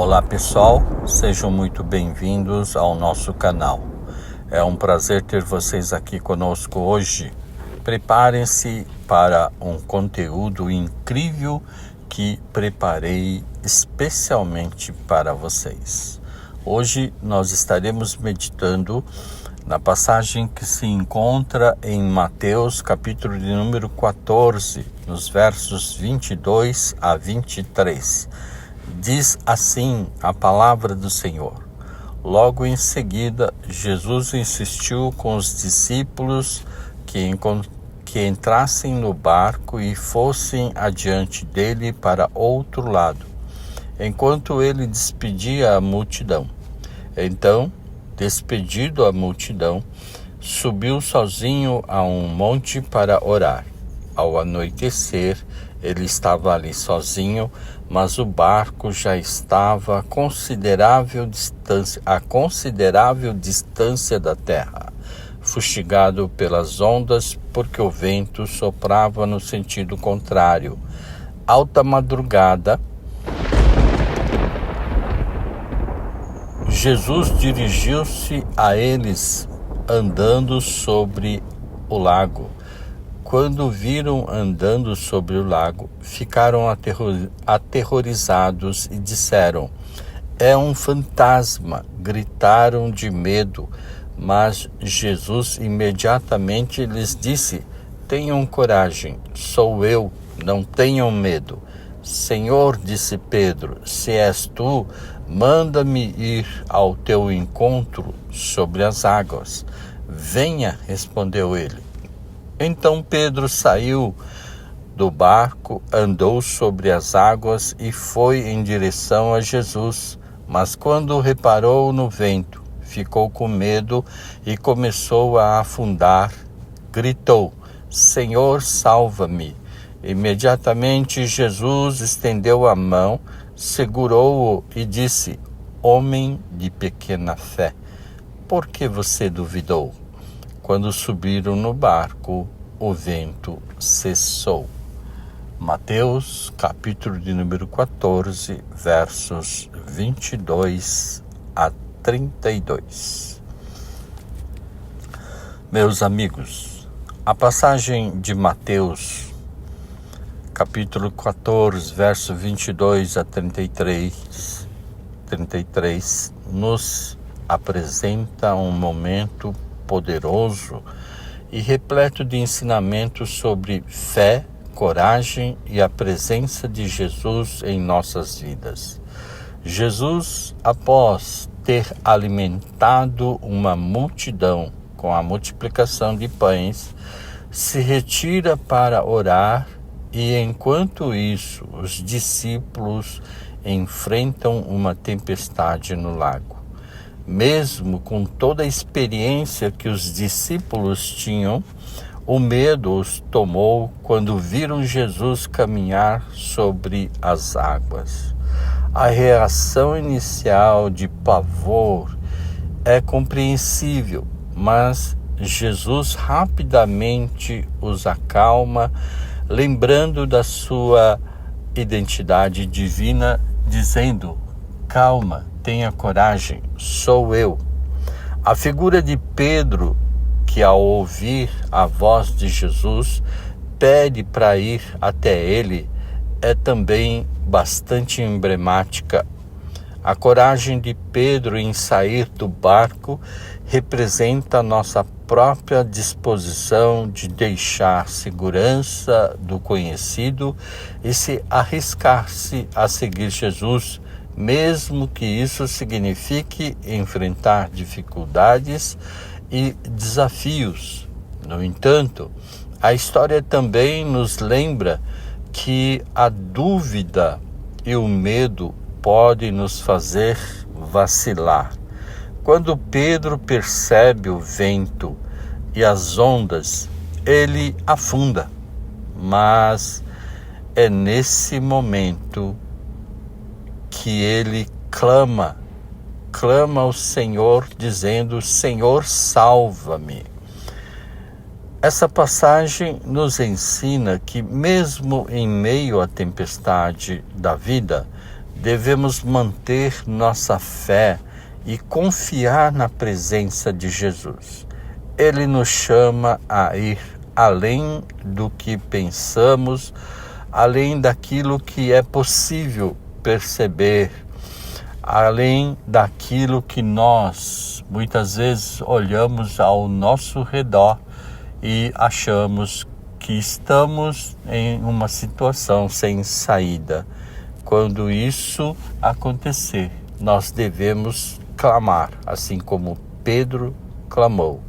Olá pessoal, sejam muito bem-vindos ao nosso canal. É um prazer ter vocês aqui conosco hoje. Preparem-se para um conteúdo incrível que preparei especialmente para vocês. Hoje nós estaremos meditando na passagem que se encontra em Mateus, capítulo de número 14, nos versos 22 a 23. Diz assim a palavra do Senhor. Logo em seguida, Jesus insistiu com os discípulos que entrassem no barco e fossem adiante dele para outro lado, enquanto ele despedia a multidão. Então, despedido a multidão, subiu sozinho a um monte para orar. Ao anoitecer, ele estava ali sozinho, mas o barco já estava a considerável distância da terra, fustigado pelas ondas, porque o vento soprava no sentido contrário. Alta madrugada, Jesus dirigiu-se a eles andando sobre o lago. Quando viram andando sobre o lago, ficaram aterrorizados e disseram: "É um fantasma!" Gritaram de medo, mas Jesus imediatamente lhes disse: "Tenham coragem, sou eu, não tenham medo." "Senhor", disse Pedro, "se és tu, manda-me ir ao teu encontro sobre as águas." "Venha", respondeu ele. Então Pedro saiu do barco, andou sobre as águas e foi em direção a Jesus. Mas quando reparou no vento, ficou com medo e começou a afundar. Gritou: "Senhor, salva-me!" Imediatamente Jesus estendeu a mão, segurou-o e disse: "Homem de pequena fé, por que você duvidou?" Quando subiram no barco, o vento cessou. Mateus, capítulo de número 14, versos 22 a 32. Meus amigos, a passagem de Mateus, capítulo 14, verso 22 a 33, nos apresenta um momento poderoso e repleto de ensinamentos sobre fé, coragem e a presença de Jesus em nossas vidas. Jesus, após ter alimentado uma multidão com a multiplicação de pães, se retira para orar e, enquanto isso, os discípulos enfrentam uma tempestade no lago. Mesmo com toda a experiência que os discípulos tinham, o medo os tomou quando viram Jesus caminhar sobre as águas. A reação inicial de pavor é compreensível, mas Jesus rapidamente os acalma, lembrando da sua identidade divina, dizendo: "Calma, tenha coragem, sou eu." A figura de Pedro, que ao ouvir a voz de Jesus, pede para ir até ele, é também bastante emblemática. A coragem de Pedro em sair do barco representa a nossa própria disposição de deixar a segurança do conhecido e se arriscar-se a seguir Jesus, mesmo que isso signifique enfrentar dificuldades e desafios. No entanto, a história também nos lembra que a dúvida e o medo podem nos fazer vacilar. Quando Pedro percebe o vento e as ondas, ele afunda. Mas é nesse momento que ele clama ao Senhor, dizendo: "Senhor, salva-me." Essa passagem nos ensina que, mesmo em meio à tempestade da vida, devemos manter nossa fé e confiar na presença de Jesus. Ele nos chama a ir além do que pensamos, além daquilo que é possível perceber, além daquilo que nós muitas vezes olhamos ao nosso redor e achamos que estamos em uma situação sem saída. Quando isso acontecer, nós devemos clamar, assim como Pedro clamou.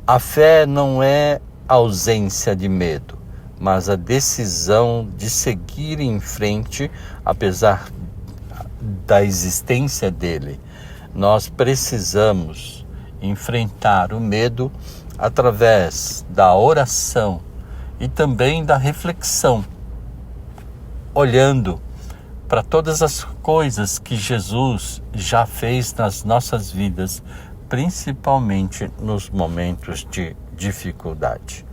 A fé não é ausência de medo, mas a decisão de seguir em frente, apesar da existência dele. Nós precisamos enfrentar o medo através da oração e também da reflexão, olhando para todas as coisas que Jesus já fez nas nossas vidas, principalmente nos momentos de dificuldade.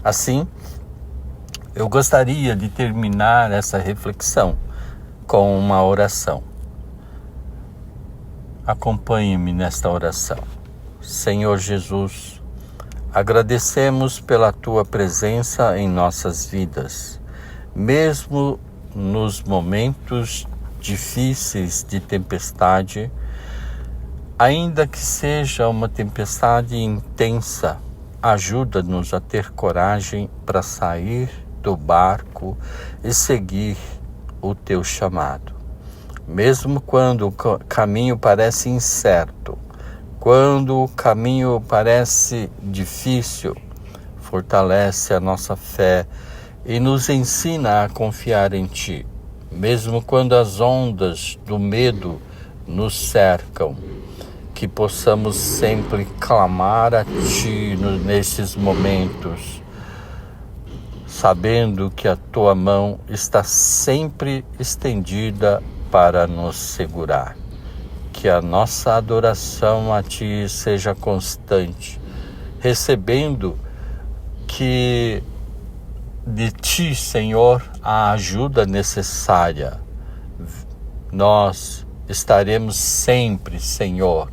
Assim, eu gostaria de terminar essa reflexão com uma oração. Acompanhe-me nesta oração. Senhor Jesus, agradecemos pela Tua presença em nossas vidas, mesmo nos momentos difíceis de tempestade, ainda que seja uma tempestade intensa, ajuda-nos a ter coragem para sair do barco e seguir o Teu chamado. Mesmo quando o caminho parece incerto, quando o caminho parece difícil, fortalece a nossa fé e nos ensina a confiar em Ti, mesmo quando as ondas do medo nos cercam, que possamos sempre clamar a Ti nesses momentos, sabendo que a Tua mão está sempre estendida para nos segurar. Que a nossa adoração a Ti seja constante, recebendo que de Ti, Senhor, a ajuda necessária. Nós estaremos sempre, Senhor,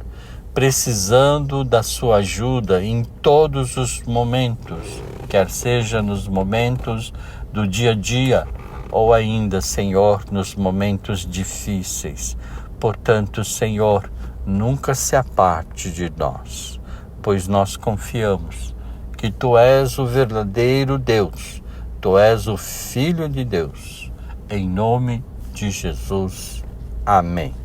precisando da Sua ajuda em todos os momentos, quer seja nos momentos do dia a dia ou ainda, Senhor, nos momentos difíceis. Portanto, Senhor, nunca se aparte de nós, pois nós confiamos que Tu és o verdadeiro Deus, Tu és o Filho de Deus. Em nome de Jesus. Amém.